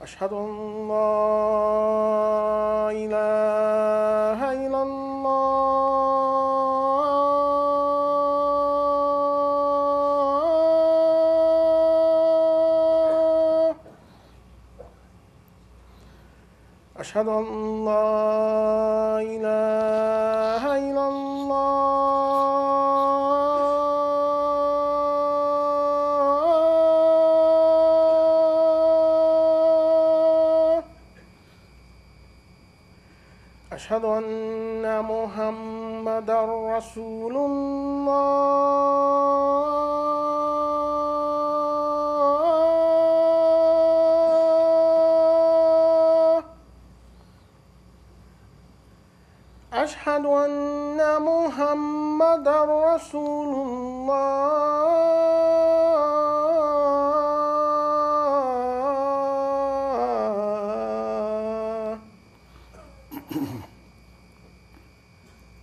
أشهد أن لا إله إلا الله أشهد أن لا إله إلا أشهد أن محمدًا رسول الله أشهد أن محمدًا رسول الله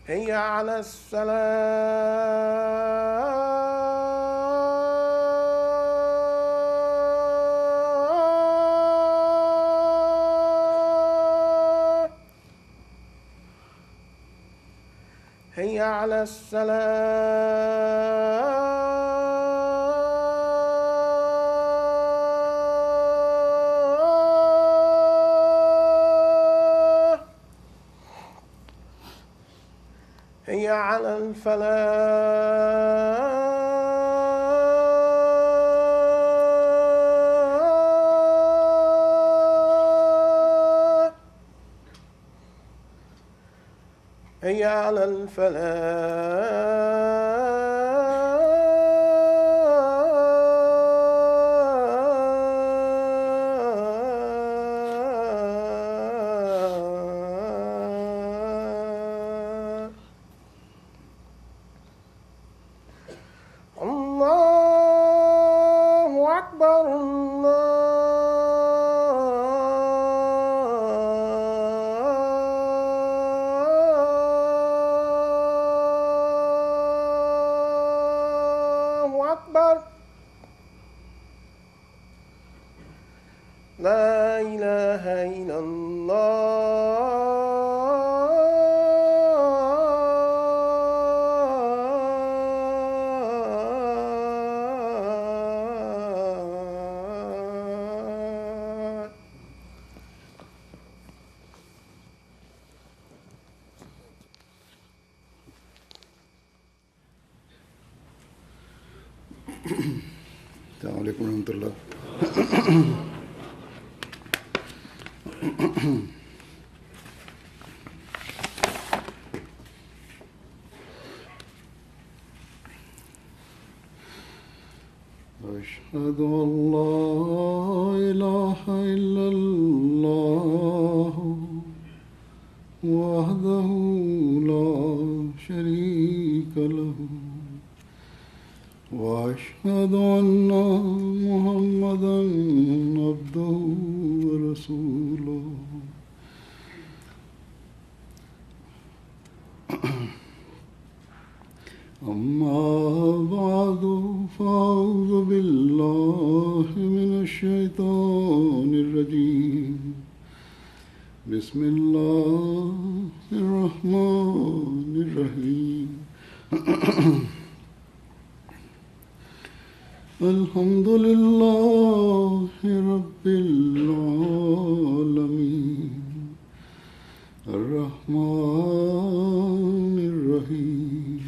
هيا على الصلاة هيا على السلام هيا على الفلاح هيا على لا إله إلا الله السلام عليكم ورحمة الله. أشهد أن لا إله إلا الله وحده لا شريك له وأشهد أن محمدًا عبده ورسوله. أما بعد فأعوذ بالله من الشيطان الرجيم. بسم الله الرحمن الرحيم. الحمد لله رب العالمين الرحمن الرحيم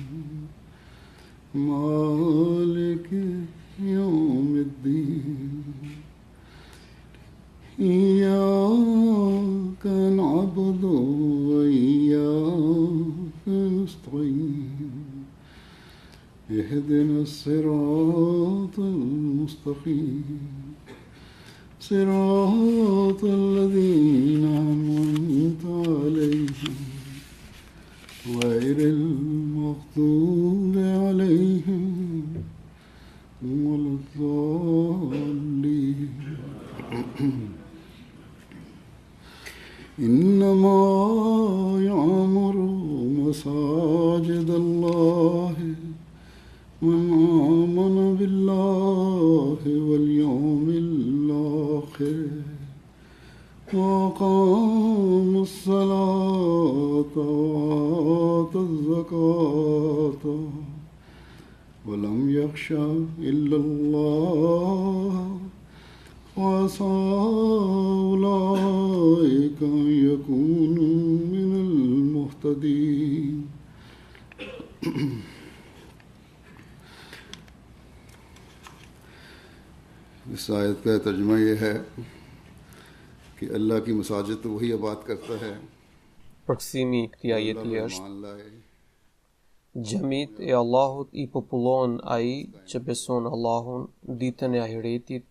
اهدنا الصراط المستقيم صراط الذين أنعمت عليهم غير المغضوب عليهم ولا الضالين إنما يعمر مساجد الله من آمن بالله واليوم الآخر وأقام الصلاة وآتى الزكاة ولم يخش إلا الله وعسى أولئك أن يكونوا من المهتدين इस आयत का तर्जुमा ये है कि अल्लाह की मसाजिद तो वही आबाद करता है Përkthimi i këtij ajeti अल्लाह është: मान लाए Xhamit e Allahut i popullon ai që beson Allahun, ditën e ahiretit,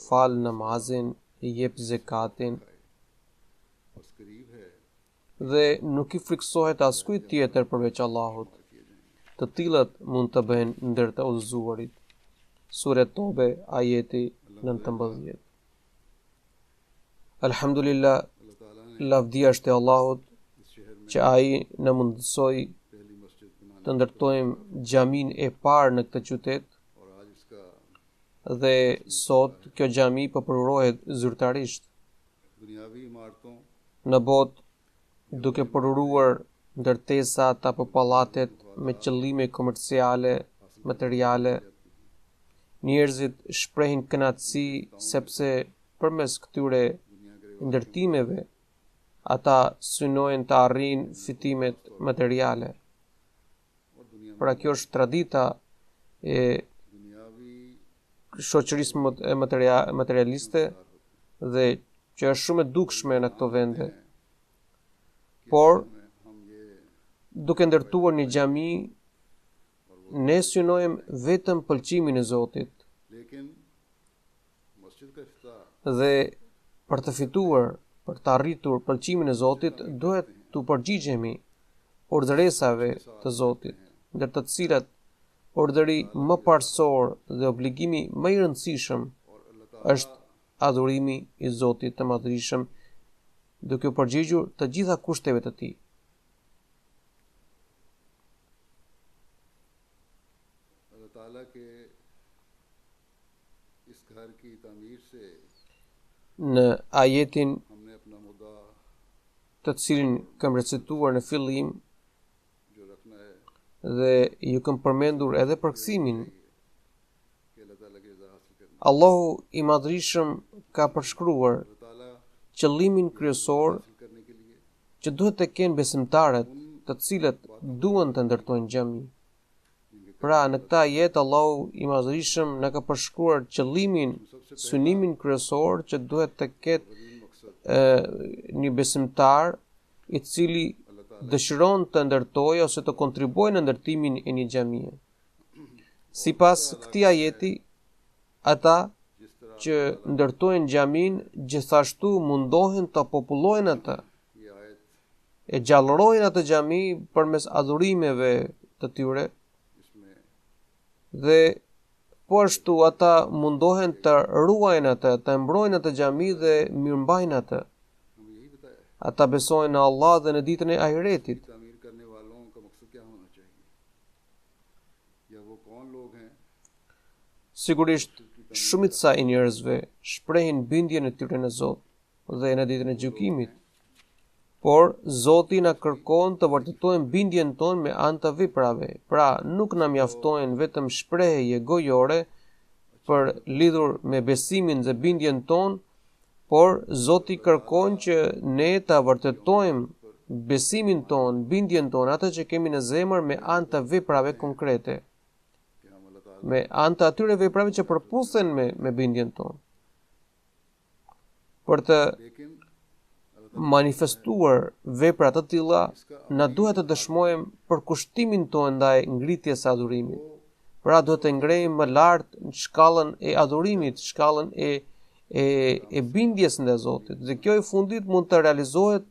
fal namazin, jep zekatin बस करीब है dhe nuk i friksohet askujt tjetër përveç Allahut. Të tillët mund të bëhen ndër të udhëzuarit. Sura Tobe, ajeti 19. Alhamdulillah, अल्लाह ताला ने lavdia është e Allahut इस शहर में që ai na mundsoi पहली मस्जिद बनाने të ndërtojmë xhamin e parë në këtë qytet और आज इसका dhe sot kjo xhami po përurohet zyrtarisht दुनियावी इमारतों në botë, duke përuruar ndërtesat apo pallatet me qëllime komerciale, materiale. Njerëzit shprehin kënaqësi sepse përmes këtyre ndërtimeve ata synojnë të arrijnë fitimet materiale. Pra kjo është tradita e दुनियावी shoqërisë materialiste dhe që është shumë e dukshme në këto vende. Por हम ये duke ndërtuar një xhami, ne synojmë vetëm pëlqimin e Zotit लेकिन मस्जिद का इफ्तिताह dhe për të fituar, për të arritur pëlqimin e Zotit, duhet të përgjigjemi urdhëresave të Zotit, ndër të cilat urdhëri më parësor dhe obligimi më i rëndësishëm është adhurimi i Zotit të Madhërisëm, duke u përgjigjur të gjitha kushteve të Tij. अल्लाह ताला के इस घर की तामीर से Në ajetin हमने अपना मुद्दा të cilin kam recituar në fillim जो रखना है dhe ju kam përmendur edhe përkthimin, कि अल्लाह ताला की रज़ा हासिल करना Allahu i Madhërisëm ka përshkruar अल्लाह ताला qëllimin kryesor हासिल करने के लिए që duhet të kenë besimtarët, të cilët duan të ndërtojnë xhami. Pra, në këtë ajet Allahu i Madhërisëm na ka përshkruar qëllimin, synimin kryesor që duhet të ketë një besimtar i cili dëshiron të ndërtojë ose të kontribuojë në ndërtimin e një xhamie. Sipas këtij ajeti, ata që ndërtojnë xhamin gjithashtu mundohen të popullojnë atë, ये आयत e gjallërojnë atë xhami përmes adhurimeve të tyre इसमें dhe po ashtu ata mundohen të ruajnë atë, të mbrojnë atë xhami dhe mirëmbajnë atë. हमें यही बताया है Ata besojnë në Allah dhe në ditën e ahiretit. तामीर करने वालों का मकसद क्या होना चाहिए या वो कौन लोग हैं Sigurisht, shumica e njerëzve shprehin bindjen e tyre në Zot dhe në ditën e gjykimit. Por Zoti na kërkon të vërtetojmë bindjen tonë me anë të veprave. Pra, nuk na mjaftojnë vetëm shprehje gojore për lidhur me besimin dhe bindjen tonë, por Zoti kërkon që ne ta vërtetojmë besimin tonë, bindjen tonë, atë që kemi në zemër me anë të veprave konkrete, कि हम अल्लाह ताला me anë të atyre veprave që përputhen me bindjen tonë. Për të लेकिन manifestuar vepra të tilla, na duhet të dëshmojmë për kushtimin tonë ndaj ngritjes së adhurimit. Pra duhet të ngrejmë më lart në shkallën e adhurimit, shkallën e bindjes ndaj Zotit. Dhe kjo i fundit mund të realizohet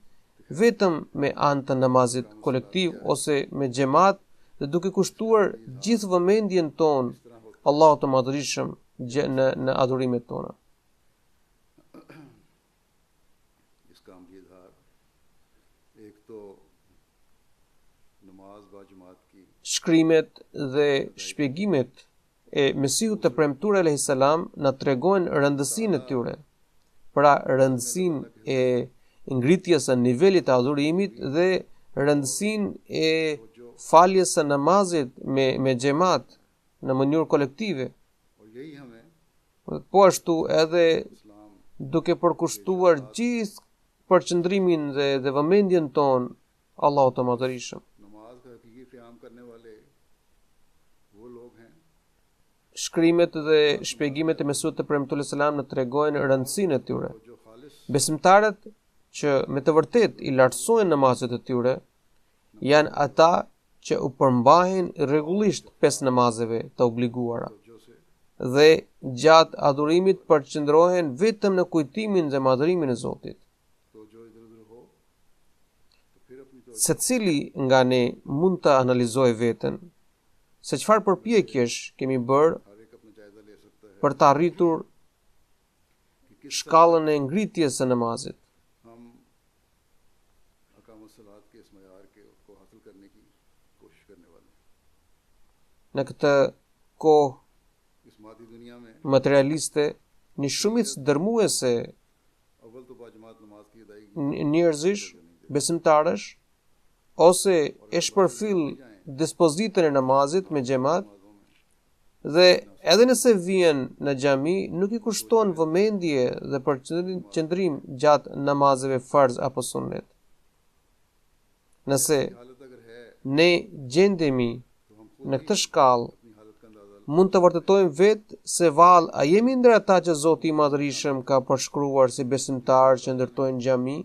vetëm me anë të namazit kolektiv ose me xhamat, dhe duke kushtuar gjithë vëmendjen tonë Allahut të Madhërisëm në adhurimet tona. इसका अमली इजहार एक तो नमाज बा जमात की Shkrimet dhe shpjegimet e Mesihut të premtuar alayhis salam na tregojnë rëndësinë e tyre. Pra rëndësinë e ngritjes së nivelit të adhurimit dhe rëndësinë e faljes së namazit me xhamat në mënyrë kolektive. और यही हमें Po ashtu edhe duke përkushtuar gjithë përqendrimin dhe vëmendjen tonë Allahut të Madhërisëm. नमाज का हकीकी क़याम करने वाले वो लोग हैं Shkrimet dhe shpjegimet e Mesihut të premtuar alayhis salam na tregojnë rëndësinë e tyre. जो खालिस Besimtarët që me të vërtet i lartësojnë namazet e tyre janë ata që u përmbahen rregullisht 5 namazeve të obliguara dhe gjatë adhurimit përqendrohen vetëm në kujtimin dhe madhërimin e Zotit. तो जो इधर उधर हो तो फिर अपनी तो Secili nga ne mund të analizojë veten se çfarë përpjekjesh kemi bërë हर एक अपना जायजा ले सकता है për të arritur shkallën e ngritjes së namazit. हम अकामत सलात के इस मयार के को हासिल करने की कोशिश करने वाले हैं Në këtë kohë इस मादी दुनिया में materialiste, një shumicë dërmuese अव्वल तो बाजमात नमाज की अदायगी njerëzish, besimtarësh, ose e shpërfill dispozitën e namazit me xhamat, dhe edhe nëse vjen në xhami, nuk i kushton vëmendje dhe përqendrim gjatë namazeve farz apo sunnet. Nëse हालत अगर है ne gjendemi në këtë shkallë, अपनी हालत का अंदाजा mund të vërtetojmë vetë se vallë a jemi ndër ata që Zoti i Madhërisëm ka përshkruar si besimtarë që ndërtojnë xhami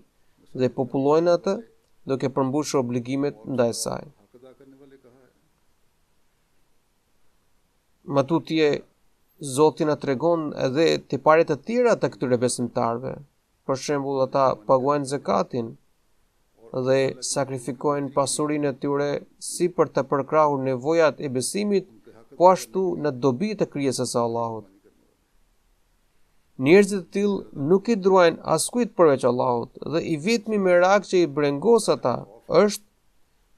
dhe popullojnë atë, duke përmbushur obligimet ndaj saj. हक अदा करने वाले कहा है Matutje Zoti na tregon edhe tiparet të tjera të këtyre besimtarëve. Për shembull, ata paguajnë zakatin dhe sakrifikojnë pasurinë e tyre si për të përkrahur nevojat e besimit, po ashtu në dobi të krijesës së Allahut. Njerëzit të tillë nuk i druajnë askujt përveç Allahut dhe i vetmi merak që i brengos ata është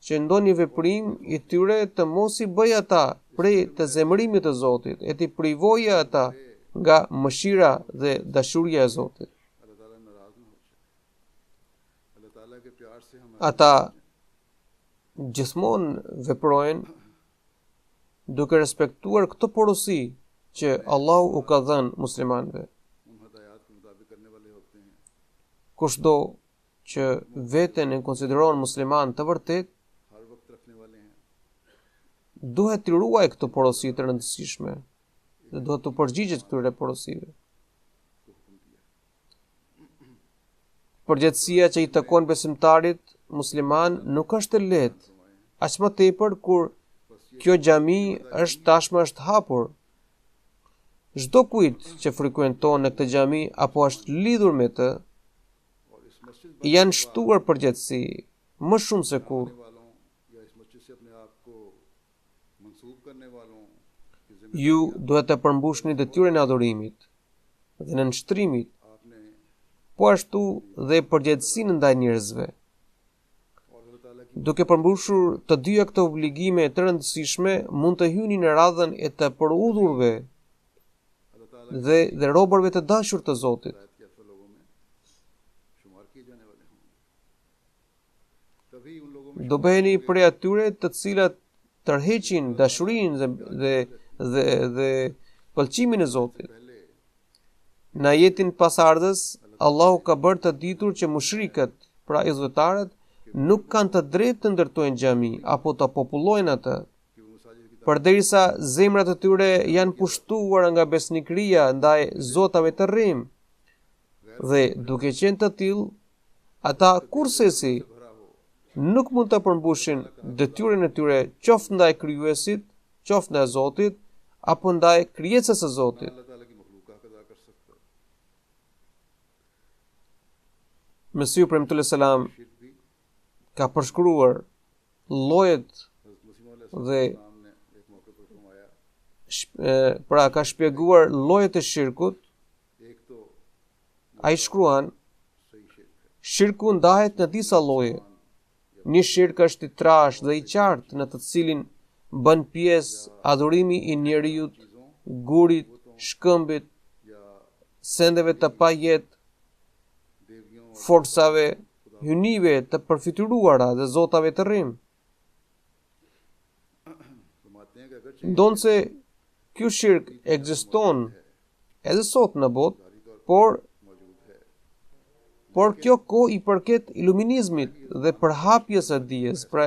që ndonjë veprim i tyre të mos i bëjë ata prej të zemërimit të Zotit, e të privojë ata nga mëshira dhe dashuria e Zotit. अल्लाह ताला नाराज ना हो जाए अल्लाह ताला के प्यार से हम Ata gjithmonë veprojnë duke respektuar këtë porosi që Allahu u ka dhënë muslimanëve. उन हदायत के मुताबिक करने वाले होते हैं Kushdo që veten e konsideron musliman të vërtet, हर वक्त रखने वाले हैं duhet të ruaj këtë porosi të rëndësishme dhe duhet të përgjigjet këtyre porosive. Përgjegjësia që i takon besimtarit musliman nuk është e lehtë, aq më tepër kur kjo xhami është hapur. Çdo kujt që frekuenton në këtë xhami apo është lidhur me të, janë shtuar përgjegjësi më shumë se kur. वालों या इस मस्जिद से अपने आप को मंसूब करने वालों की Ju duhet të përmbushni detyrën e adhurimit dhe në nështrimit, आपने po ashtu dhe përgjegjësinë ndaj njerëzve. और अल्लाह ताला की Duke përmbushur të dyja këto obligime të rëndësishme, mund të hyni në radhën e të përudhurve अल्लाह ताला dhe robërve të dashur të Zotit. के ऐसे लोगों में शुमार किए जाने वाले होंगे तभी उन लोगों में Do bëheni prej atyre të cilat tërheqin dashurinë dhe pëlqimin e Zotit. पहले Në ajetin pasardhës, Allahu ka bërë të ditur që mushrikët, pra izvetarët, nuk kanë të drejtë të ndërtojnë xhami apo të popullojnë atë, कि वो मसाजिद की përderisa zemrat e tyre janë pushtuar nga besnikëria ndaj zotave të rrim. Dhe duke qenë të tillë, ata kursesi भरा हो nuk mund të përmbushin detyrën e tyre qoftë ndaj krijuesit, qoftë ndaj Zotit, apo ndaj krijesës së Zotit. अल्लाह ताला की मखलूका कदा कर सकता है। Mesiu premtullahi selam ka përshkruar llojet dhe pra ka shpjeguar llojet e shirkut. Ai shkruan, shirku ndahet në disa lloje. Një shirk është i trashë dhe i qartë, në të cilin bën pjesë adhurimi i njeriut, gurit, shkëmbit, sendeve të pajet, forcave, hynive të përfituara dhe zotave të rrim. Ndonse ky shirk ekziston edhe sot në botë, por kjo kohë i përket iluminizmit dhe përhapjes së dijes, pra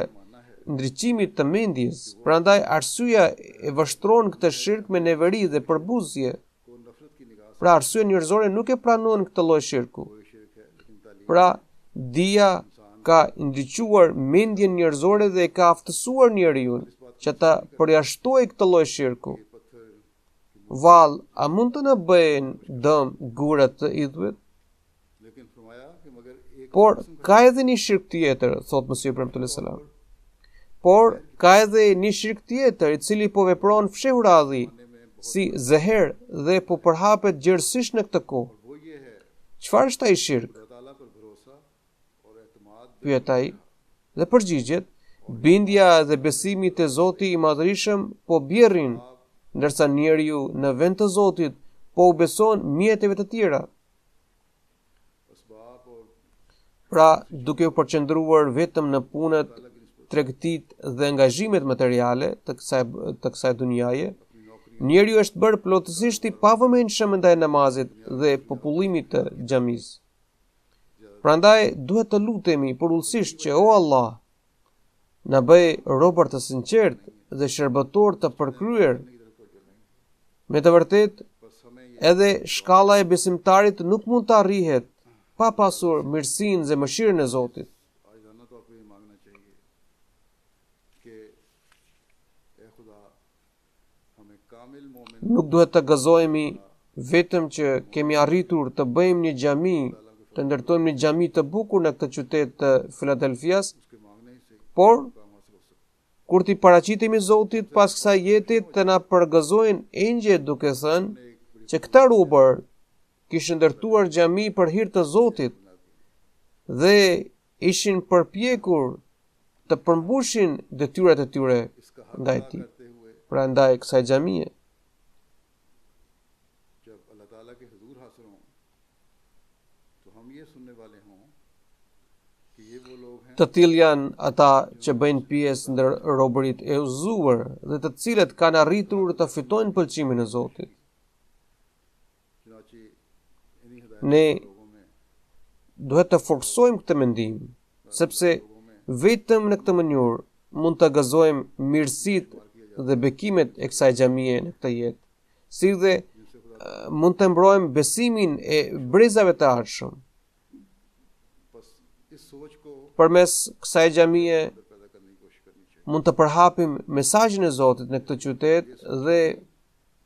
ndriçimit të mendjes. Prandaj arsyeja e vështron këtë shirk me neveri dhe përbuzje. Pra arsyeja njerëzore nuk e pranojnë këtë lloj shirku. Pra dija ka ndriçuar mendjen njerëzore dhe ka aftësuar njeriu që ta përjashtojë këtë lloj shirku. Vall, a mund të na bëjnë dëm gurat të idhujt? Por ka edhe një shirk tjetër, thot Mesiu premtullahi selam. Por ka edhe një shirk tjetër i cili po vepron fshehur radhi si zeher dhe po përhapet gjerësisht në këtë kohë. Çfarë është ai shirk? Pyet ai dhe përgjigjet, bindja dhe besimi te Zoti i Madhërisëm po bjerrin, ndërsa njeriu në vend të Zotit po u beson mjeteve të tjera. Pra, duke u përqendruar vetëm në punët, tregtitë dhe angazhimet materiale të kësaj dunjaje, njeriu është bërë plotësisht i pavëmendshëm ndaj namazit dhe popullimit të xhamisë. Prandaj duhet të lutemi përullësisht që o Allah, na bëj robër të sinqert dhe shërbëtor të përkryer. Me të vërtet, edhe shkalla e besimtarit nuk mund të arrihet pa pasur mirësinë dhe mëshirën e Zotit. Nuk duhet të gëzohemi vetëm që kemi arritur të bëjmë një xhami, të ndërtojmë një xhami të bukur në këtë qytet të Filadelfias, por kur t'i paraqitemi Zotit pas kësaj jete të na përgëzojnë engjëjt duke thënë që këta robër kishin ndërtuar xhami për hir të Zotit dhe ishin përpjekur të përmbushin detyrat e tyre ndaj tij, pra ndaj kësaj xhamie. Të tillë janë ata që bëjnë pjesë ndër robërit e udhëzuar dhe të cilët kanë arritur të fitojnë pëlqimin e Zotit. Ne duhet të forcojmë këtë mendim, sepse vetëm në këtë mënyrë mund të gëzojmë mirësitë dhe bekimet e kësaj xhamie në këtë jetë, si dhe mund të mbrojmë besimin e brezave të ardhshëm. Përmes kësaj xhamie mund të përhapim mesazhin e Zotit në këtë qytet dhe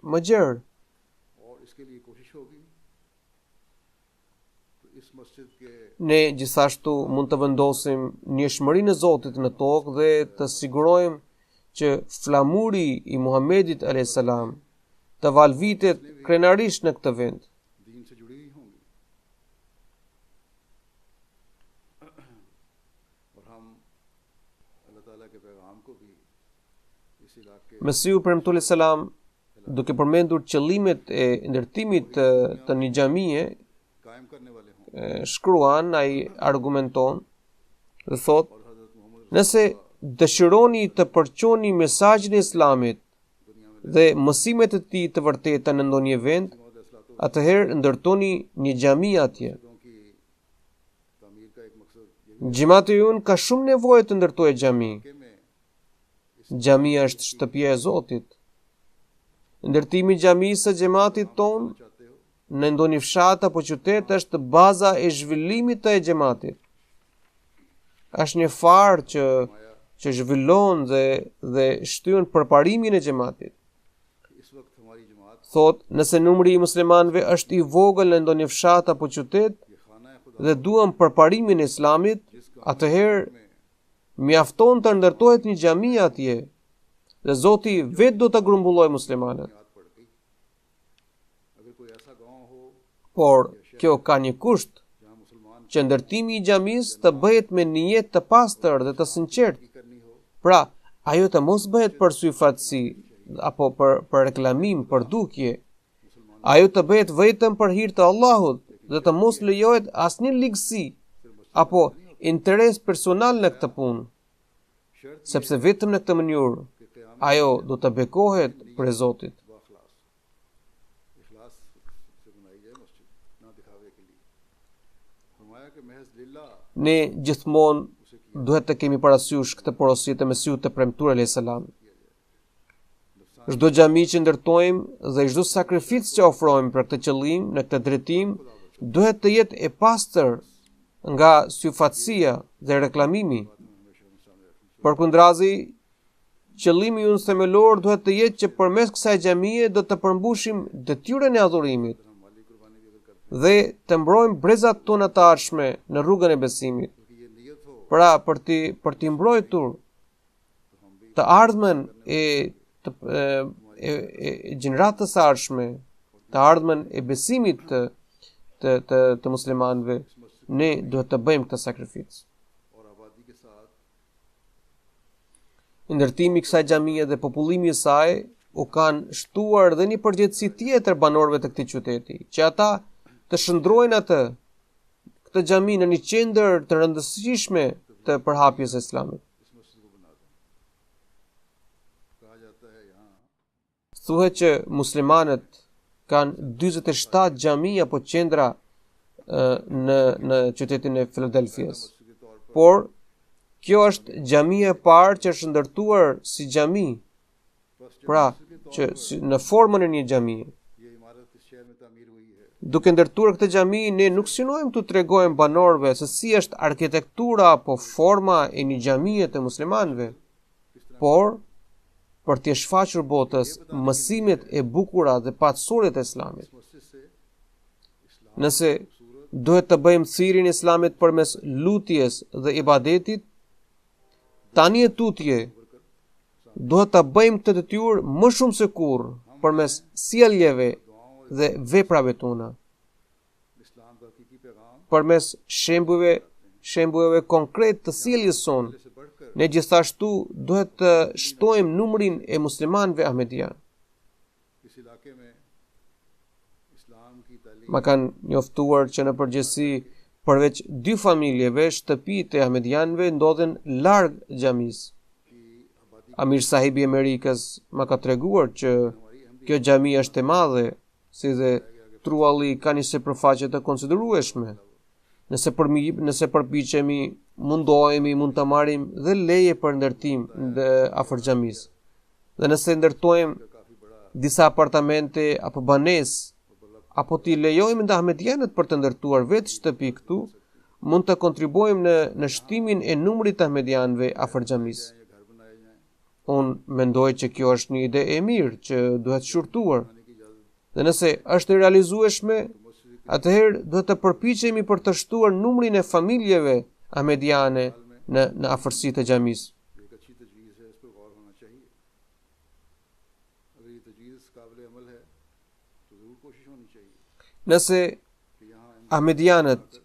më gjerë. Ne gjithashtu mund të vendosim njëshmërinë e Zotit në tokë dhe të sigurojmë që flamuri i Muhamedit a.s. të valvitet krenarisht në këtë vend. Mesiu premtullahi selam, duke përmendur qëllimet e ndërtimit të një xhamie, shkruan, ai argumenton dhe thot, nëse dëshironi të përqoni mesazhin e Islamit dhe mësimet e tij të vërteta në ndonjë vend, atëherë ndërtoni një xhami atje. Xhamati ynë ka shumë nevojë të ndërtojë xhami. Xhamia është shtëpia e Zotit. Ndërtimi i xhamisë së xhamatit ton në ndonjë fshat apo qytet është baza e zhvillimit të xhamatit. Është një farë që zhvillon dhe shtyn përparimin e xhamatit. Thot, nëse numri i muslimanëve është i vogël në ndonjë fshat apo qytet dhe duam përparimin e Islamit, atëherë mjafton të ndërtohet një xhami atje dhe Zoti vetë do ta grumbullojë muslimanët. Por kjo ka një kusht, që ndërtimi i xhamisë të bëhet me nijet të pastër dhe të sinqertë. Pra, ajo të mos bëhet për syfatësi apo për reklamim, për dukje. Ajo të bëhet vetëm për hir të Allahut dhe të mos lejohet asnjë ligësi apo interes personal në këtë punë, sepse vetëm në këtë mënyrë ajo do të bekohet për Zotit. Ne gjithmonë duhet të kemi parasysh këtë porosi të Mesiut të premtuar alayhis salam. Çdo xhami që ndërtojmë dhe çdo sakrificë që ofrojmë për këtë qëllim në këtë drejtim duhet të jetë e pastër nga syfatësia dhe reklamimi. Përkundrazi, qëllimi ynë themelor duhet të jetë që përmes kësaj xhamie do të përmbushim detyrën e adhurimit dhe të mbrojmë brezat tona të ardhshme në rrugën e besimit. Pra, për t'i mbrojtur të ardhmen e gjeneratës së ardhshme, të ardhmen e besimit të muslimanëve, ne duhet të bëjmë këtë sakrificë. Ndërtimi i kësaj xhamie dhe popullimi i saj u kanë shtuar dhe një përgjegjësi tjetër banorëve të këtij qyteti, që ata të shndrojnë këtë xhami në një qendër të rëndësishme të përhapjes së Islamit. Thuhet që muslimanët kanë 47 xhami apo qendra në qytetin e Filadelfias. Por kjo është xhamia e parë që është ndërtuar si xhami, pra që në formën e një xhamie. Duke ndërtuar këtë xhami, ne nuk synojmë të tregojmë banorëve se si është arkitektura apo forma e një xhamie të muslimanëve, por për t'i shfaqur botës mësimet e bukura dhe patësorit e Islamit. Nëse duhet të bëjmë thirrjen e Islamit përmes lutjes dhe ibadetit, tani e tutje duhet të bëjmë këtë detyrë më shumë se kurrë përmes sjelljeve dhe veprave tona. Përmes shembujeve konkret të sjelljes sonë, ne gjithashtu duhet të shtojmë numrin e muslimanëve ahmedian. Ma kanë njoftuar që në përgjithësi përveç 2 familjeve, shtëpitë e ahmedianëve ndodhen larg xhamisë. Amir sahibi i Amerikës ma ka treguar që kjo xhami është e madhe, si dhe trualli ka një sipërfaqe të konsiderueshme. Nëse përpiqemi, mundohemi, mund të marrim dhe leje për ndërtim dhe afër xhamisë. Dhe nëse ndërtojmë disa apartamente apo banesë, apo t'i lejojmë nda ahmedianët për të ndërtuar vetë shtëpi këtu, mund të kontribuojmë në shtimin e numrit të ahmedianëve afër xhamisë. Unë mendoj që kjo është një ide e mirë që duhet shurtuar. Dhe nëse është e realizueshme, atëherë duhet të përpiqemi për të shtuar numrin e familjeve ahmediane në afërsi të xhamisë. Nëse ahmedianët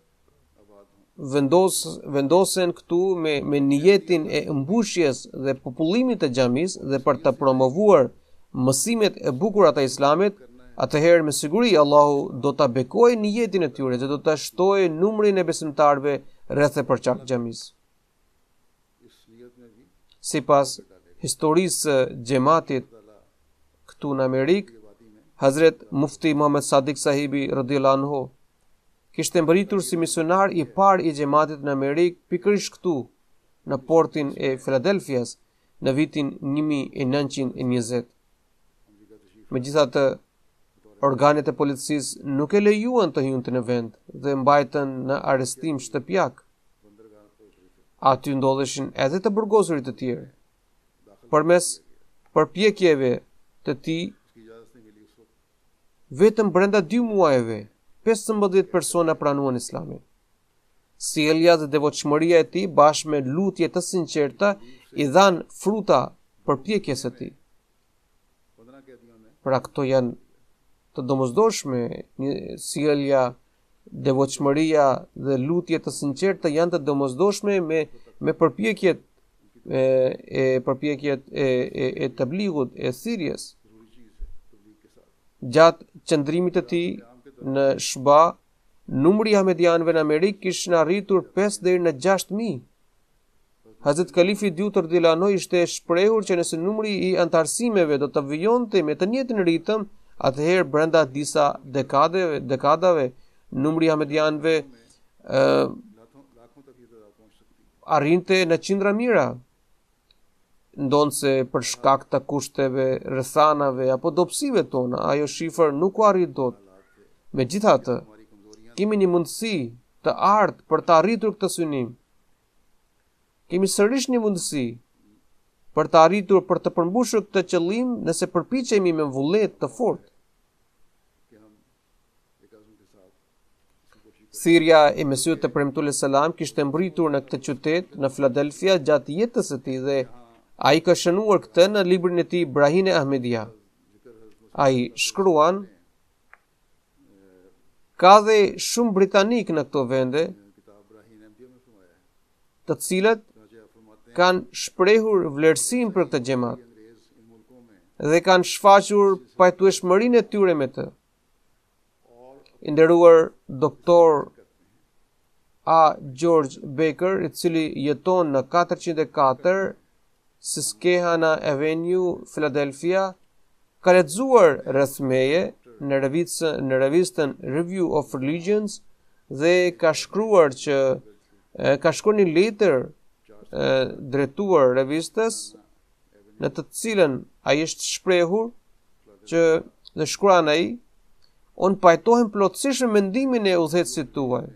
vendosen këtu me niyetin e mbushjes dhe popullimit të xhamisë dhe për të promovuar mësimet e bukura të Islamit, atëherë me siguri Allahu do ta bekojë niyetin e tyre dhe do ta shtojë numrin e besimtarëve rreth e përçark xhamisë. Sipas historisë së xhamatit këtu në Amerikë, Hazret Mufti Muhammad Sadiq sahibi radhiyallahu anhu kishte mbërritur si misionar i parë i xhamatit në Amerikë pikërisht këtu, në portin e Filadelfias në vitin 1920. Megjithatë, organet e policisë nuk e lejuan të hynte në vend dhe mbajtën në arrestim shtëpiak. Aty ndodheshin edhe të burgosurit të tjerë. Përmes përpjekjeve të tij, Vetëm brenda 2 muajve, 15 persona pranuan Islamin. Sjellja dhe devotshmëria e tij bashkë me lutje të sinqerta i dhan fruta përpjekjes së tij. Pra këto janë të domosdoshme, sjellja, devotshmëria dhe lutje të sinqerta janë të domosdoshme me përpjekjet e tabligut e thirrjes. Gjatë qëndrimit të tij në Shba, numri i ahmedianëve në Amerikë kishin arritur 5 deri në 6.000. Hazrat Kalifi dytë radhiyallahu anhu ishte shprehur që nëse numri i antarësimeve do të vijonte me të njëjtin ritëm, atëherë brenda disa dekadave numri i ahmedianëve arrinte në qindra mijëra. Ndonse për shkak të kushteve, rrethanave apo dobësive tona, ajo shifër nuk u arrit dot. Megjithatë, kemi një mundësi të artë për të arritur këtë synim. Kemi sërish një mundësi për të arritur për të përmbushur këtë qëllim nëse përpiqemi me vullnet të fortë. Thirrja e Mesihut të premtuar selam kishte mbritur në këtë qytet në Filadelfia gjatë jetës së tij dhe ai ka shënuar këtë në librin e tij Brahine Ahmedia. Ai shkruan: ka dhe shumë britanik në këto vende, të cilët kanë shprehur vlerësim për këtë xhamat dhe kanë shfaqur pajtueshmërinë e tyre me të. I nderuar doktor A. George Baker, i cili jeton në 404 Susquehanna Avenue, Philadelphia, ka lexuar rreth meje në revistën Review of Religions dhe ka shkruar një letër drejtuar revistës në të cilën ai është shprehur që dhe shkruan ai: unë pajtohem plotësisht me mendimin e udhëheqësit tuaj.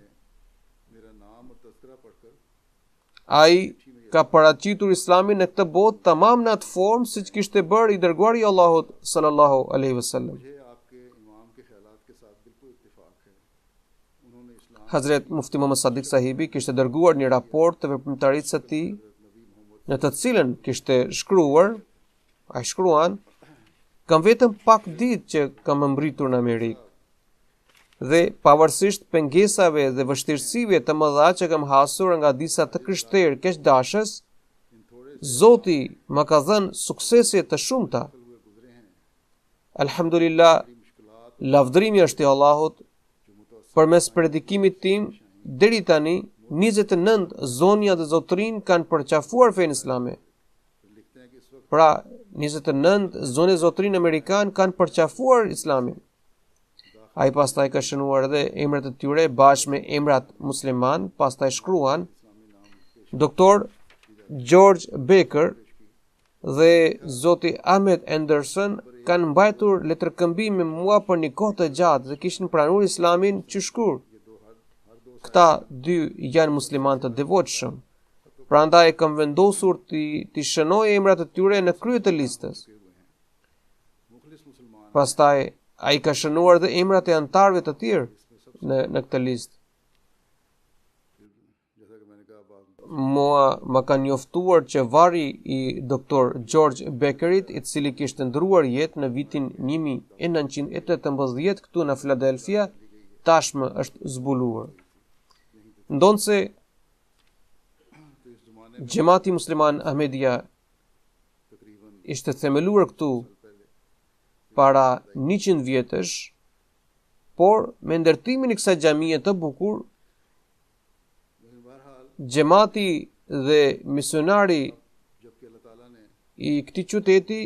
Ai ka paraqitur Islamin në këtë botë tamam në atë formë siç kishte bërë i dërguari i Allahut sallallahu alaihi wasallam. Hazret Mufti Muhammad Sadiq Sahibi kishte dërguar një raport të veprimtarisë së tij, në të cilën kishte shkruar, ai shkruan: kam vetëm pak ditë që kam mbritur në Amerikë dhe pavarësisht pengesave dhe vështirësive të mëdha që kam hasur nga disa të krishterë keqdashës, Zoti më ka dhënë suksese të shumta. Alhamdulillah, lavdërimi është i Allahut. Përmes predikimit tim deri tani 29 zonja dhe zotrin kanë përqafuar fenë islame. Pra, 29 zonja zotrin amerikan kanë përqafuar islamin. Ai pastaj ka shënuar edhe emrat e tyre bashkë me emrat musliman, pastaj shkruan: Doktor George Baker dhe zoti Ahmed Anderson kanë mbajtur letërkëmbim me mua për një kohë të gjatë dhe kishin pranuar islamin qyshkur. Këta dy janë musliman të devotshëm. Prandaj kam vendosur t'i shënoj emrat e tyre në krye të listës. Pastaj ai ka shënuar dhe emrat e antarëve të tjerë në këtë listë. Më ka njoftuar që varri i doktor George Bakerit, i cili kishte ndruar jetë në vitin 1918 këtu në Filadelfia, tashmë është zbuluar. Ndonse Xhamati Musliman Ahmedia ishte themeluar këtu para 100 vjetësh, por me ndërtimin e kësaj xhamie të bukur, xhamati dhe misionari i këtij qyteti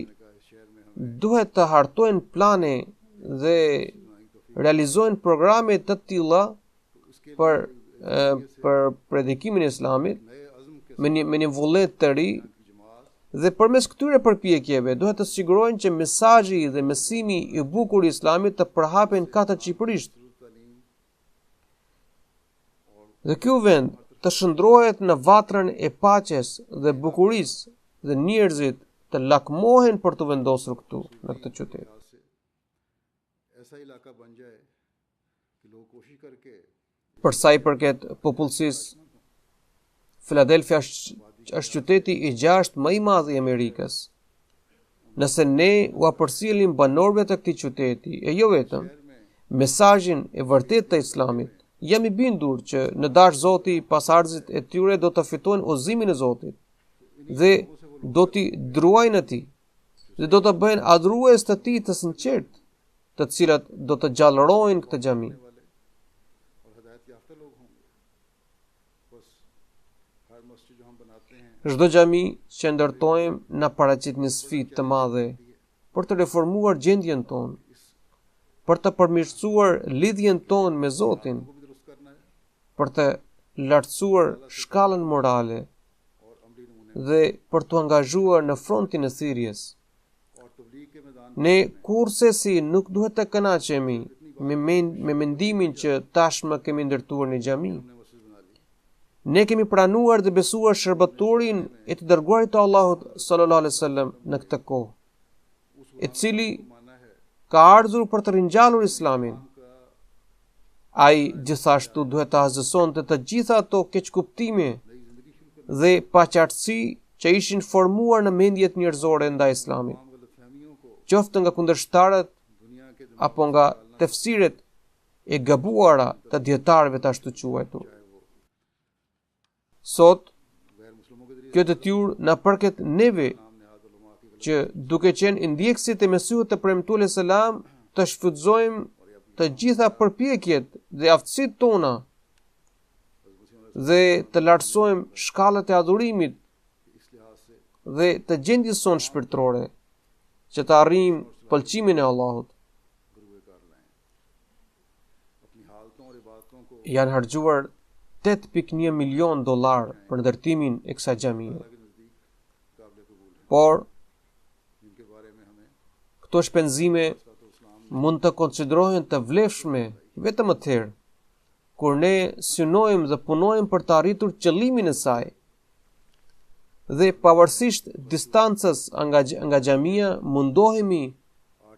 duhet të hartojnë plane dhe realizojnë programe të tilla për predikimin e Islamit me një vullnet të ri. Dhe përmes këtyre përpjekjeve duhet të sigurojnë që mesazhi dhe mësimi i bukur i Islamit të përhapen katërçipërisht. Dhe ky vend të shndrohet në vatrën e paqes dhe bukurisë dhe njerëzit të lakmohen për të vendosur këtu në këtë qytet. ऐसा इलाका बन जाए कि लोग कोशिश करके Për sa i përket popullsisë, Filadelfia është qyteti i 6 më i madh i Amerikës. Nëse ne u apërsielim banorëve të këtij qyteti, e jo vetëm mesazhin e vërtetë të Islamit, jam i bindur që në dash Zoti pasardhësit e tyre do të fitojnë udhëzimin e Zotit dhe do t'i druajnë atij dhe do të bëhen adhurues të tij të sinqertë, të cilat do të gjallërojnë këtë xhami. और हदायत याफ्ता लोग होंगे। बस हर मस्जिद जो हम बनाते हैं Çdo xhami që ndërtojmë na paraqit një sfidë të madhe për të reformuar gjendjen tonë, për të përmirësuar lidhjen tonë me Zotin, को भी दुरुस्त करना है për të lartësuar shkallën morale और अमली नमूने dhe për t'u angazhuar në frontin e thirrjes. और तबलीग के मैदान Ne kurse si nuk duhet të kënaqemi me mendimin që tashmë kemi ndërtuar një xhami. में मस्जिद बना ली। Ne kemi pranuar dhe besuar shërbëtorin e të dërguarit të Allahut sallallahu alaihi wasallam në këtë kohë, i cili माना है ka ardhur për të ringjallur Islamin. Ai gjithashtu duhet të azhësonte të gjitha ato keqkuptime dhe paqartësi që ishin formuar në mendjet njerëzore ndaj Islamit, तमाम गलतफहमियों को qoftë nga kundërshtarët दुनिया के apo nga tefsiret e gabuara të dietarëve të ashtu quajtur. Sot, गैर मुस्लिमों के जरिए kjo detyrë na përket neve नाम नेहाद उलमा की që duke qenë ndjekësit e Mesihut të premtuar selam të shfrytëzojmë të gjitha përpjekjet dhe aftësitë tona dhe të lartësojmë shkallët e adhurimit इस लिहाज से dhe të gjendjes sonë shpirtërore që të arrijmë pëlqimin e Allahut. गुरुए कार लाएं। अपनी हालतों और इबादतों को Janë harxuar 8.1 milion dollar për ndërtimin e kësaj xhamie. अल्लाह के नज़दीक काबिल कबूल है, Por जिनके बारे में हमें këto shpenzime तो इस्लाम mund të konsiderohen të vlefshme vetëm atëherë kur ne synojmë dhe punojmë për të arritur qëllimin e saj. Dhe pavarësisht distancës nga xhamia, mundohemi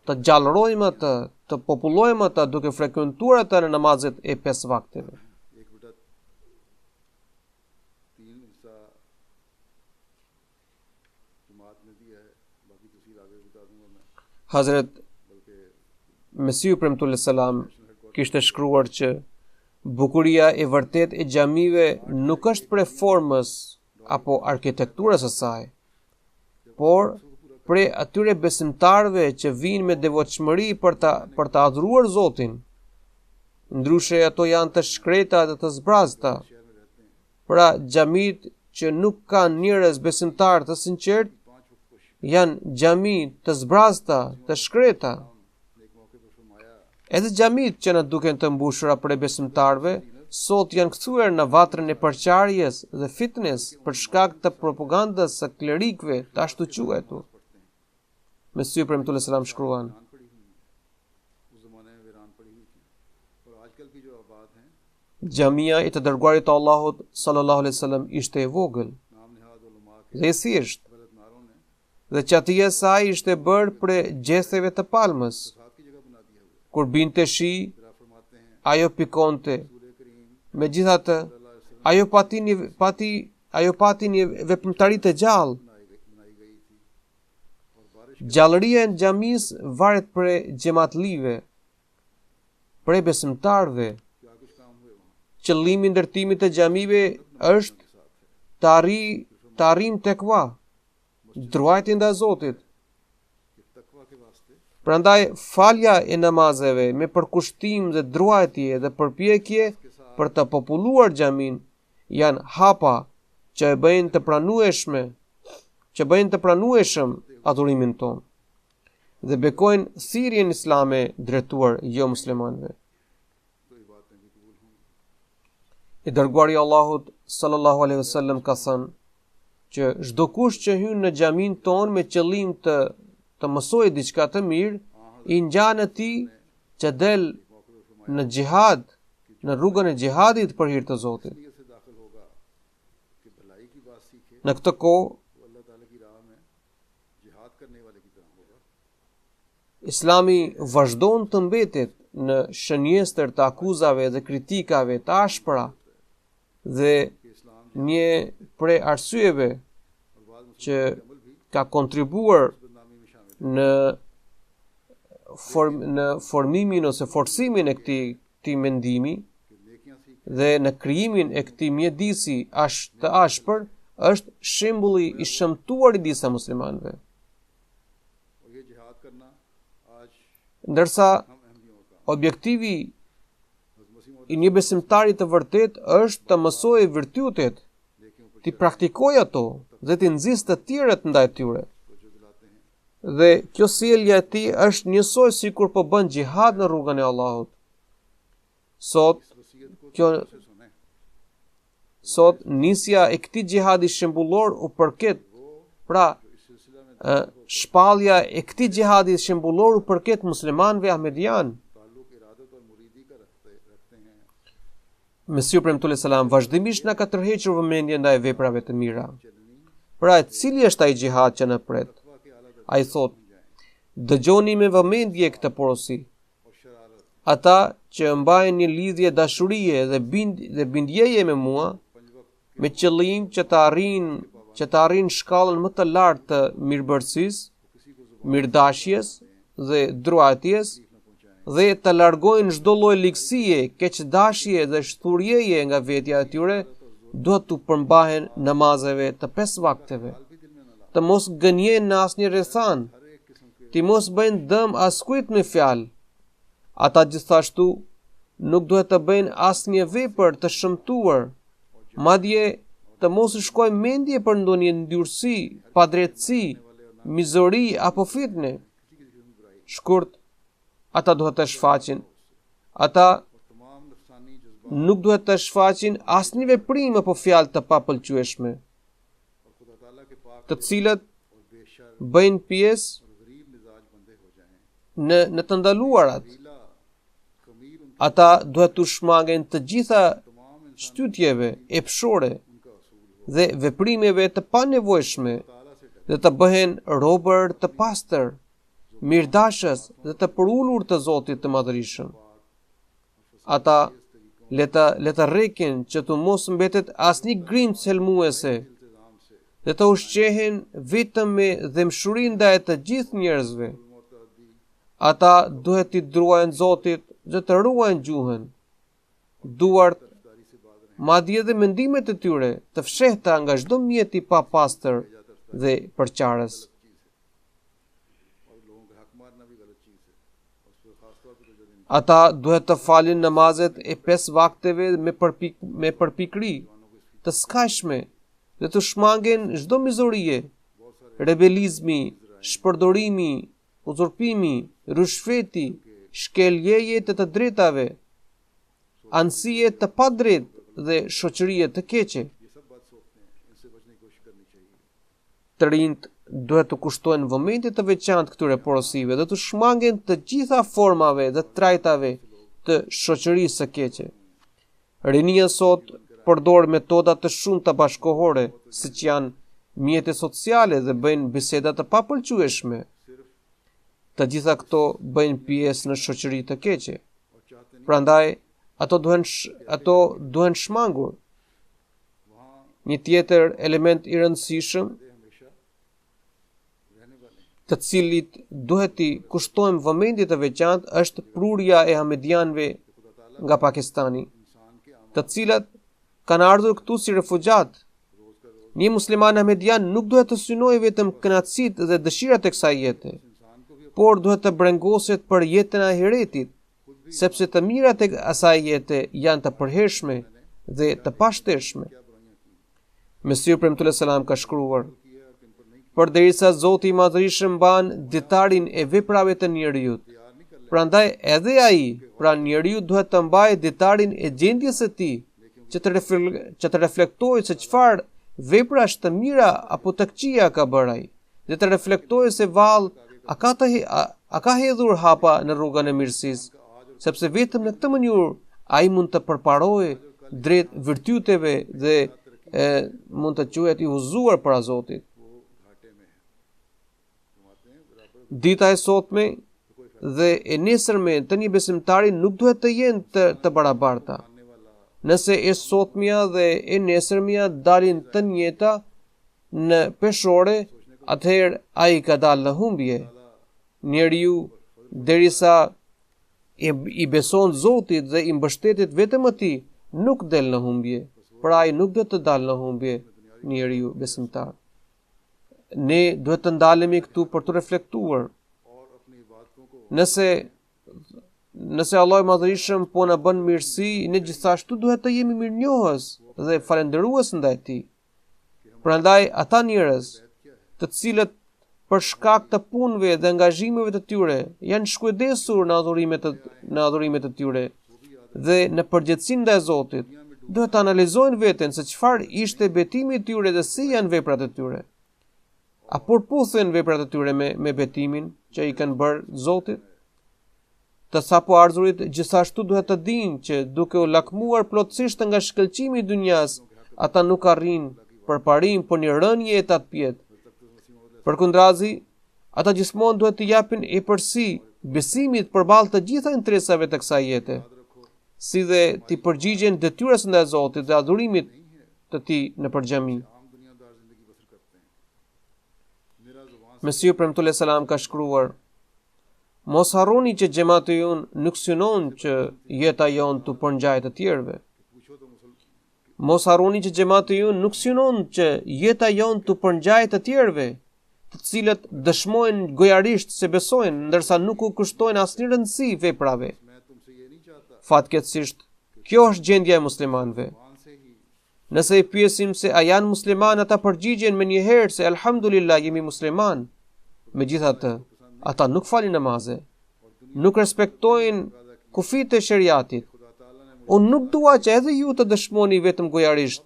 të gjallërojmë atë, të popullojmë atë duke frekuentuar atë në namazet e 5 vakteve. एक बेटा 3 हिस्सा जमात ने दिया है, बाकी तफसील आगे बता दूंगा मैं। Hazret बल्कि Mesiu premtuar selam kishte shkruar që bukuria e vërtet e xhamive nuk është prej formës apo arkitekturës së saj, por prej atyre besimtarëve që vinë me devotshmëri për të adhuruar Zotin. Ndryshe ato janë të shkreta dhe të zbrazta. Pra xhamit që nuk kanë njerëz besimtar të sinqert janë xhami të zbrazta, të shkreta. एक मौके पर फरमाया Edhe xhamit që na duken të mbushura për besimtarve, sot janë kthyer në vatrën e përçarjes dhe fitnes për shkak të propagandës së klerikëve të ashtu quajtur. Mesiu premtuar selam shkruan: वीरान पड़ी हुई हैं, उस जमाने में वीरान पड़ी हुई थी और आजकल की जो आबाद हैं Xhamia e të dërguarit të Allahut sallallahu alaihi wasallam ishte e vogël नाम नेहाद उलमा के dhe e thjeshtë, गलत नारों ने dhe çatia e saj ishte bërë prej gjetheve të palmës. साथ की जगह बना दिया हुआ है। Kur binte shi, जरा फरमाते हैं ajo pikonte. सूरह करीम Megjithatë, ajo pati një veprimtari të gjallë. बनाई गई थी और बारिश Gjallëria e xhamisë varet prej xhamatlive, prej besimtarve. क्या कुछ काम हुए वहाँ Qëllimi i ndërtimit të xhamive është të arrijmë tekva, druajtje ndaj Zotit. कि तकवा के वास्ते Prandaj falja e namazeve me përkushtim dhe druajtje dhe përpjekje për të populluar xhamin janë hapa që bëjnë të pranueshëm adhurimin ton dhe bekojnë thirrjen islame drejtuar jo muslimanëve. तो ये बातें भी कबूल होंगी। I dërguari i Allahut sallallahu alaihi wasallam ka thënë që çdo kush që hyn në xhamin ton me qëllim të mësojë diçka të mirë, i ngjan atij që del në xhihad, në rrugën e xhihadit për hir të Zotit. नीयत से दाखिल होगा कि भलाई की बात सीखे Në këtë kohë, तो अल्लाह ताला की राह में जिहाद करने वाले की तरह होगा। Islami vazhdon të mbetet në shënjestër të akuzave dhe kritikave të ashpra dhe një prej arsyeve që ka kontribuar në formimin ose forcimin e këtij mendimi dhe në krijimin e këtij mjedisi të ashpër është shembulli i shëmtuar i disa muslimanëve. Ndërsa objektivi i një besimtari të vërtet është të mësojë virtytet, të praktikojë ato dhe të nxjisë të tjerët ndaj tyre. Dhe kjo sjellje e tij është njësoj sikur po bën xhihad në rrugën e Allahut. Sot nisja e këtij xhihadi shembullor u përket, pra shpallja e këtij xhihadi shembullor u përket muslimanëve ahmedian. Mesiu premtues selam vazhdimisht na ka tërhequr vëmendjen ndaj veprave të mira. Pra, cili është ai xhihad që na pret? Ai thot: dëgjoni me vëmendje këtë porosi. Ata që mbajnë një lidhje dashurie dhe bindjeje me mua, me qëllim që të arrijnë shkallën më të lartë të mirëbërësisë, mirëdashjes dhe druajtjes, dhe të largojnë çdo lloj ligësie, keqdashje dhe shturjeje nga vetja e tyre, duhet të përmbahen namazeve të 5 vakteve, të mos gënjejnë në asnjë rrethan, të mos bëjnë dëm askujt me fjalë. Ata gjithashtu nuk duhet të bëjnë asnjë vepër të shëmtuar, madje të mos i shkojnë mendje për ndonjë ndyrësi, padrejtësi, mizori apo fitne. Shkurt, ata duhet të shfaqin. Ata nuk duhet të shfaqin asnjë veprim apo fjalë të papëlqyeshme, të cilët bëjnë pjesë në të ndaluarat. Ata duhet të shmangen të gjitha shtytjeve epshore dhe veprimeve të panevojshme dhe të bëhen robër të pastër, mirëdashës dhe të përulur të Zotit të Madhërisëm. Ata le të rrekin që të mos mbetet asnjë grimcë helmuese dhe të ushqehen vetëm me dëmshuri ndaj të gjithë njerëzve. Ata duhet t'i druajnë Zotit dhe të ruajnë gjuhën, duart, madje dhe mendimet e tyre të fshehta nga çdo mjet i papastër dhe përqarës. Ata duhet të falin namazet e 5 vakteve me përpikri të skajshme dhe të shmangen çdo mizorie, rebelizmi, shpërdorimi, uzurpimi, rushfeti, shkeljeje të drejtave, anësie të padrejtë dhe shoqërie të keqe. Të rinjt duhet të kushtojnë vëmendje të veçantë këtyre porosive dhe të shmangen të gjitha formave dhe trajtave të shoqërisë së keqe. Rinia sot përdor metoda të shumta bashkëkohore, siç janë mjete sociale dhe bëjnë biseda të papëlqyeshme. Të gjitha këto bëjnë pjesë në shoqëri të keqe. Prandaj ato duhen shmangur. Një tjetër element i rëndësishëm, të cilit duhet t'i kushtojmë vëmendje të veçantë, është prurja e ahmedianëve nga Pakistani, të cilat kanë ardhur këtu si refugjat. Një musliman ahmedian nuk duhet të synojë vetëm kënaqësitë dhe dëshirat e kësaj jete, por duhet të brengoset për jetën e ahiretit, sepse të mirat e asaj jete janë të përhershme dhe të pashteshme. Mesiu premtues selam ka shkruar: përderisa Zoti i Madhërisëm mban ditarin e veprave të njerëzit, prandaj edhe ai, pra njeriu, duhet të mbajë ditarin e gjendjes së tij, që të reflektojë se çfarë veprash të mira apo të këqija ka bërë ai, dhe të reflektojë se vallë a ka hedhur hapa në rrugën e mirësisë, sepse vetëm në këtë mënyrë ai mund të përparojë drejt virtyteve dhe mund të quhet i udhëzuar para Zotit. Dita e sotme dhe e nesërme të një besimtari nuk duhet të jenë të barabarta. Nëse e sotmja dhe e nesërmja dalin të njëjta në peshore, atëherë ai ka dalë në humbje. Njeriu derisa i beson Zotit dhe i mbështetet vetëm atij, nuk del në humbje. Pra ai nuk duhet të dalë në humbje, njeriu besimtar. Ne duhet të ndalemi këtu për të reflektuar. Nëse Allah i Madhërisëm po na bën mirësi, ne gjithashtu duhet të jemi mirënjohës dhe falendërues ndaj tij. Prandaj ata njerëz të cilët për shkak të punëve dhe angazhimeve të tyre janë shkujdesur në adhurimet e tyre dhe në përgjegjësinë ndaj Zotit, duhet të analizojnë veten se çfarë ishte betimi i tyre dhe si janë veprat e tyre. A përputhen veprat e tyre me betimin që i kanë bërë Zotit? Të sapo ardhurit gjithashtu duhet të dinë që duke u lakmuar plotësisht nga shkëlqimi i dunjas, ata nuk arrin përparim për një rënje e tatpjet. Përkundrazi, ata gjithmonë duhet të japin epërsi besimit përballë të gjitha interesave të kësaj jete, si dhe të përgjigjen detyrës ndaj Zotit dhe adhurimit të tij në xhami. Mesiu premtullah selam ka shkruar: mos harroni që xhamati jon nuk synon që jeta jon të përngjajë të tjerëve. Mos harroni që xhamati jon nuk synon që jeta jon të përngjajë të tjerëve, të cilët dëshmojnë gojarisht se besojnë, ndërsa nuk u kushtojnë asnjë rëndësi veprave. Fatkeqësisht, kjo është gjendja e muslimanëve. Nëse i pyesim se a janë musliman, ata përgjigjen me njëherë se alhamdulillah jemi musliman. Megjithatë, ata nuk falin namaze, nuk respektojnë kufit e shariatit. Unë nuk dua që edhe ju të dëshmoni vetëm gojarisht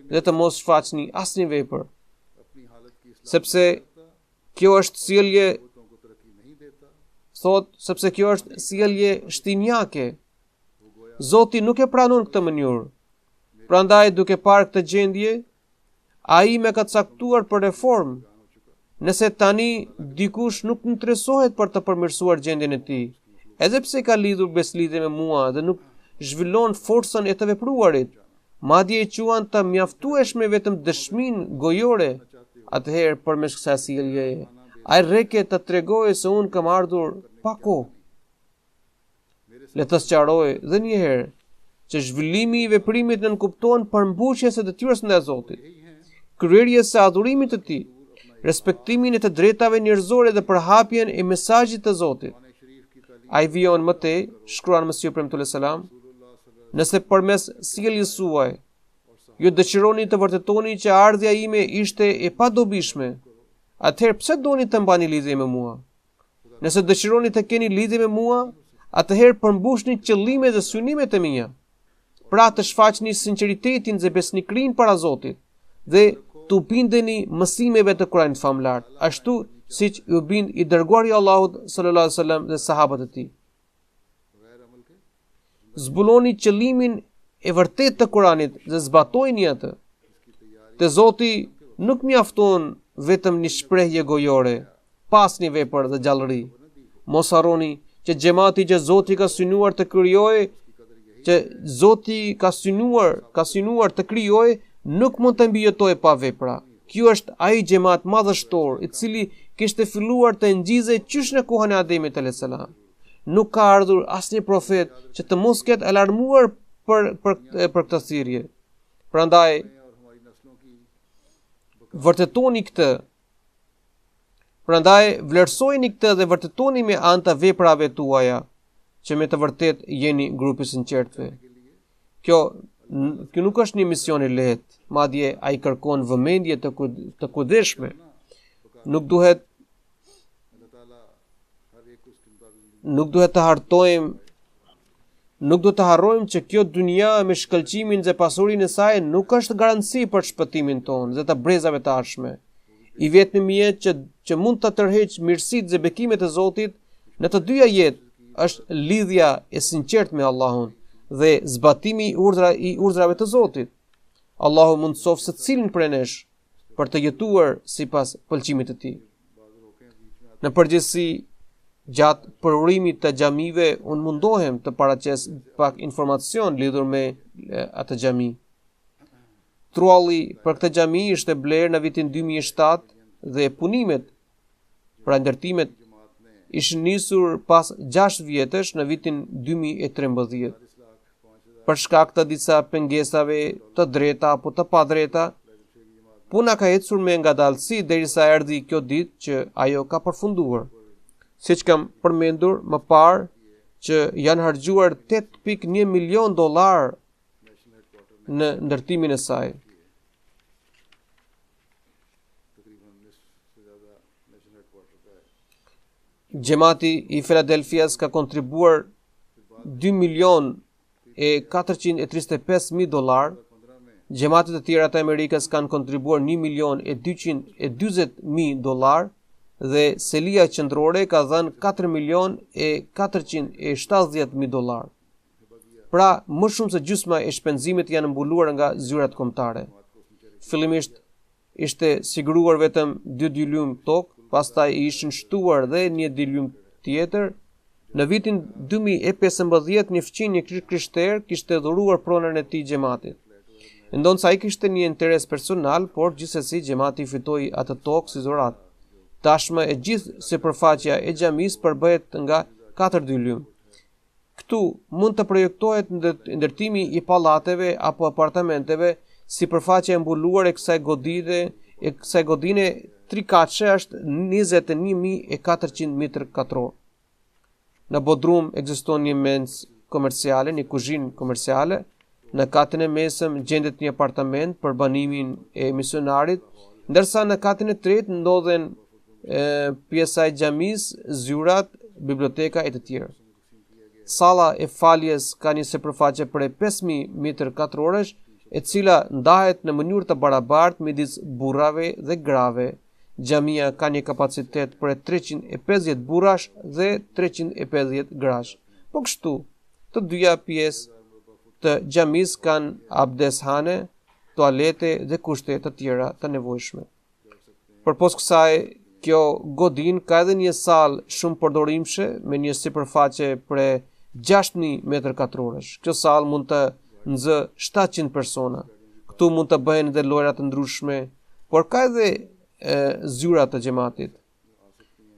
dhe të mos shfaqni asnjë vepër, sepse kjo është sjellje shtinjake. Zoti nuk e pranon këtë mënyrë. Prandaj, duke parë këtë gjendje, ai më ka caktuar për reformë. Nëse tani dikush nuk interesohet për të përmirësuar gjendjen e tij, edhe pse ka lidhur beslidhje me mua dhe nuk zhvillon forcën e të vepruarit, madje e quan të mjaftueshme vetëm dëshminë gojore, atëherë përmes kësaj sjelljeje, ai rreket të tregojë se unë kam ardhur pa kohë. Le të sqaroj dhe një herë që zhvillimi i veprimit nënkupton përmbushjes së detyrës ndaj Zotit, kryerjes së adhurimit të tij, respektimin e të drejtave njerëzore dhe përhapjen e mesazhit të Zotit. Ai vijon më tej, shkruan Mesiu premtullah selam, nëse përmes sjelljes suaj ju dëshironi të vërtetoni që ardhja ime ishte e padobishme, atëherë pse doni të mbani lidhje me mua? Nëse dëshironi të keni lidhje me mua, atëherë përmbushni qëllimet dhe synimet e mia. Pra të shfaqni sinqeritetin dhe besnikrinë para Zotit dhe të bindeni mësimeve të Kuranit famlar, ashtu siç u bind i dërguari i Allahut sallallahu alaihi wasallam dhe sahabët e tij. Zbuloni qëllimin e vërtet të Kuranit dhe zbatojini atë. Te Zoti nuk mjafton vetëm një shprehje gojore, pas një vepër dhe gjallëri. Mos harroni që xhamati që Zoti ka synuar të krijojë, të krijojë, nuk mund të mbijetojë pa vepra. Ky është ai xhamat madhështor i cili kishte filluar të ngjizej qysh në kohën e Ademit alayhis salam. Nuk ka ardhur asnjë profet që të mos ketë alarmuar për këtë thirrje. Prandaj vërtetoni këtë. Prandaj vlerësojeni këtë dhe vërtetoni me anë të veprave tuaja që me të vërtet jeni grupi i sinqertëve. Kjo nuk është një mision i lehtë, madje ai kërkon vëmendje të kujdesshme. Nuk duhet të harrojmë që kjo dynja me shkëlqimin dhe pasurinë e saj nuk është garanci për shpëtimin tonë dhe të brezave të ardhshme. I vetmi mjet që mund të tërheqë mirësitë dhe bekimet e Zotit në të dyja jetë është lidhja e sinqertë me Allahun dhe zbatimi i urdhrave të Zotit. Allahu mundsof secilin prej nesh për të jetuar sipas pëlqimit të tij. Në përgjithësi, Gjatë përurimit të xhamive, unë mundohem të paraqes pak informacion lidhur me atë xhami. Trualli për këtë xhami ishte blerë në vitin 2007 dhe punimet pra ndërtimet ishin nisur pas 6 vjetësh në vitin 2013. Për shkak të disa pengesave të drejta apo të padrejta, puna ka ecur me ngadalësi derisa erdhi kjo ditë që ajo ka përfunduar. Siç kam përmendur më parë që janë harxuar 8.1 milion dollar në ndërtimin e saj. Xhamati i Filadelfias ka kontribuar 2 milion e 435.000 dollar. Xhamatet e tjera të Amerikës kanë kontribuar 1 milion e 240.000 dollar dhe Selia qendrore ka dhënë 4 milion e 470.000 dollar. Pra, më shumë se gjysma e shpenzimit janë mbuluar nga zyrat kombëtare. Fillimisht ishte siguruar vetëm 2 dilym tokë, pastaj ishin shtuar dhe një dilym tjetër. Në vitin 2015 një fqinj një krishter kishte dhuruar pronën e tij xhamatit. Ndonë ai kishte një interes personal, por gjithsesi xhamati fitoi atë tokë si dhuratë. Tashmë e gjithë sipërfaqja e xhamisë përbëhet nga 4 dilym. Këtu mund të projektohet ndërtimi i pallateve apo apartamenteve. Sipërfaqja e mbuluar e kësaj godine trikaqe është 21.400 metër katror. Në Bodrum ekziston një mens komerciale, një kuzhinë komerciale. Në katin e mesëm gjendet një apartament për banimin e misionarit, ndërsa në katin e tretë ndodhen pjesa e xhamisë, zyrat, biblioteka e të tjerë. Salla e faljes ka një sipërfaqe prej 5.000 metër katrorësh, e cila ndahet në mënyrë të barabartë midis burrave dhe grave. Xhamia ka një kapacitet për 350 burrash dhe 350 grash. Po kështu, të dyja pjesë të xhamisë kanë abdeshane, toalete dhe kushte të tjera të nevojshme. Përpos kësaj, kjo godin ka edhe një sallë shumë përdorimshme me një sipërfaqe prej 6.000 metër katrorësh. Kjo sallë mund të nxjë 700 persona. Këtu mund të bëhen edhe lojra të ndryshme, por ka edhe zyra të xhamatit.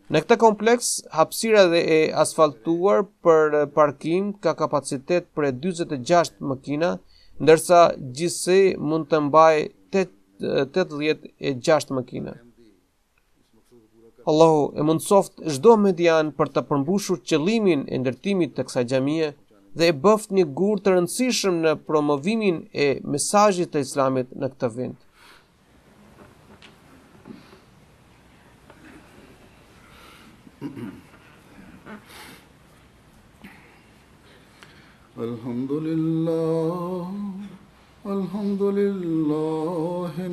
Në këtë kompleks, hapësira e asfaltuar për parkim ka kapacitet për 46 makina, ndërsa gjithsej mund të mbajë 86 makina. Allahu e mundsoft çdo median për të përmbushur qëllimin e ndërtimit të kësaj xhamie dhe e bëft një gur të rëndësishëm në promovimin e mesazhit të Islamit në këtë vend. Alhamdulillah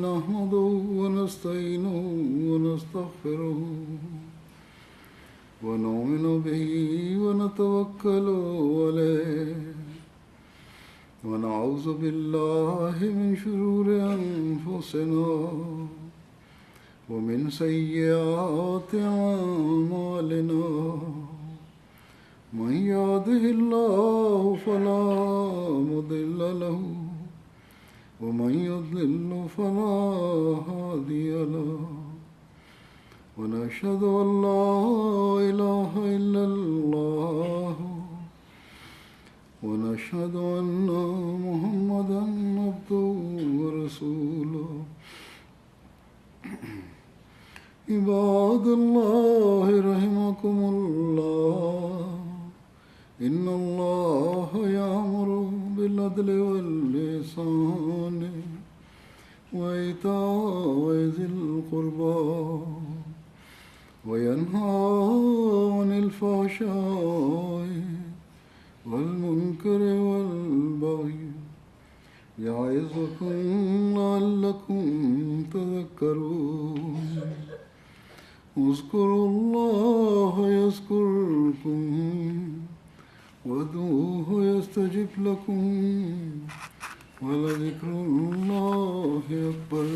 nahmaduhu wa nasta'inuhu wa nastaghfiruhu wa nu'minu bihi wa natawakkalu alayhi wa na'udzu billahi min shururi anfusina wa min sayyiati a'malina. Man yahdihillahu fala mudilla lahu ومن يضلل فلا هادي له ونشهد أن لا إله إلا الله ونشهد أن محمدا عبده ورسوله عباد الله رحمكم الله إن الله يأمر بالعدل والإحسان وإيتاء ذي القربى وينهى عن الفحشاء والمنكر والبغي يعظكم لعلكم تذكرون اذكروا الله يذكركم وادعوه يستجب لكم ولذكر الله أكبر